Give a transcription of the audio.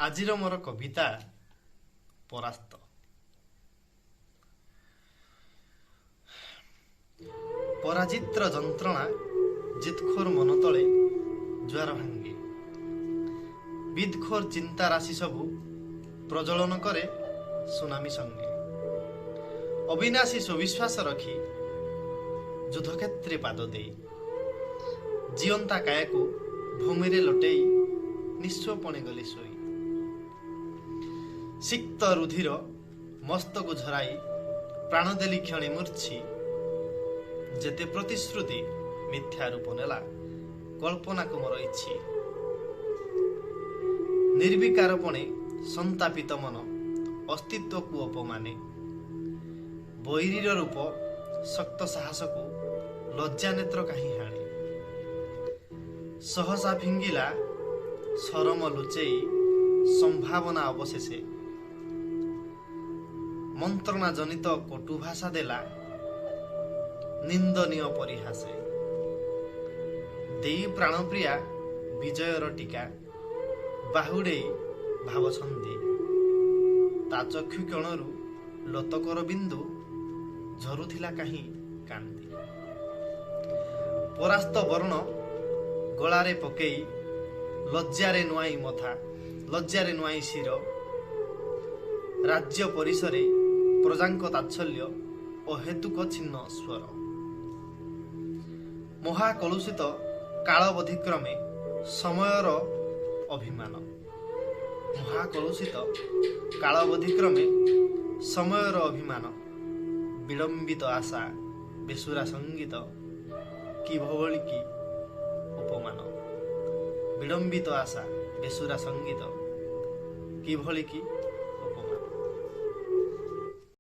ଆଜିର ମୋର କବିତା ପରାସ୍ତ। ପରାଜିତ୍ର ଯନ୍ତ୍ରଣା ଜିତଖୋର ମନ ତଳେ ଜୁଆର ଭାଙ୍ଗେ। ବିଦଖୋର ଚିନ୍ତା ରାଶି ସବୁ ପ୍ରଜ୍ୱଳନ କରେ ସୁନାମୀ ସଙ୍ଗେ। ଅବିନାଶୀ ସୁବିଶ୍ୱାସ ରଖି ଯୁଦ୍ଧକ୍ଷେତ୍ରେ ପାଦ ଦେଇ ଜିଅନ୍ତା କାୟାକୁ ଭୂମିରେ ଲୋଟେଇ ନିଃସ୍ୱପଣେ ଗଲି ଶୋଇ। ସିକ୍ତ ରୁଧିର ମସ୍ତକୁ ଝରାଇ ପ୍ରାଣ ଦେଲି କ୍ଷଣେ ମୂର୍ଚ୍ଛି। ଯେତେ ପ୍ରତିଶ୍ରୁତି ମିଥ୍ୟା ରୂପ ନେଲା କଳ୍ପନାକୁ ମୋର ଇଛି। ନିର୍ବିକାରପଣେ ସନ୍ତାପିତ ମନ ଅସ୍ତିତ୍ୱକୁ ଅପମାନେ। ବୈରୀର ରୂପ ଶକ୍ତ ସାହସକୁ ଲଜ୍ଜା ନେତ୍ର କାହିଁ ହାଣେ। ସହସା ଫିଙ୍ଗିଲା ସରମ ଲୁଚେଇ ସମ୍ଭାବନା ଅବଶେଷେ। ମନ୍ତ୍ରଣା ଜନିତ କଟୁ ଭାଷା ଦେଲା ନିନ୍ଦନୀୟ ପରିହାସେ। ଦେଇ ପ୍ରାଣପ୍ରିୟା ବିଜୟର ଟୀକା ବାହୁଡେଇ ଭାବଛନ୍ଦି। ତା ଚକ୍ଷୁ କଣରୁ ଲୋତକର ବିନ୍ଦୁ ଝରୁଥିଲା କାହିଁ କାନ୍ଦି। ପରାସ୍ତ ବର୍ଣ୍ଣ ଗଳାରେ ପକେଇ ଲଜ୍ଜାରେ ନୁଆଇଁ ମଥା ଲଜ୍ଜାରେ ନୁଆଇଁ ଶିର। ରାଜ୍ୟ ପରିସରେ ପ୍ରଜାଙ୍କ ତାଚ୍ଛଲ୍ୟ ଅହେତୁକ ଛିନ୍ନ ସ୍ୱର। ମହାକଳୁଷିତ କାଳବଧିକ୍ରମେ ସମୟର ଅଭିମାନ। ମହାକଳୁଷିତ କାଳବଧିକ୍ରମେ ସମୟର ଅଭିମାନ। ବିଳମ୍ବିତ ଆଶା ବେସୁରା ସଙ୍ଗୀତ କିଭଳି କି ଉପମାନ। ବିଳମ୍ବିତ ଆଶା ବେସୁରା ସଙ୍ଗୀତ କିଭଳି କି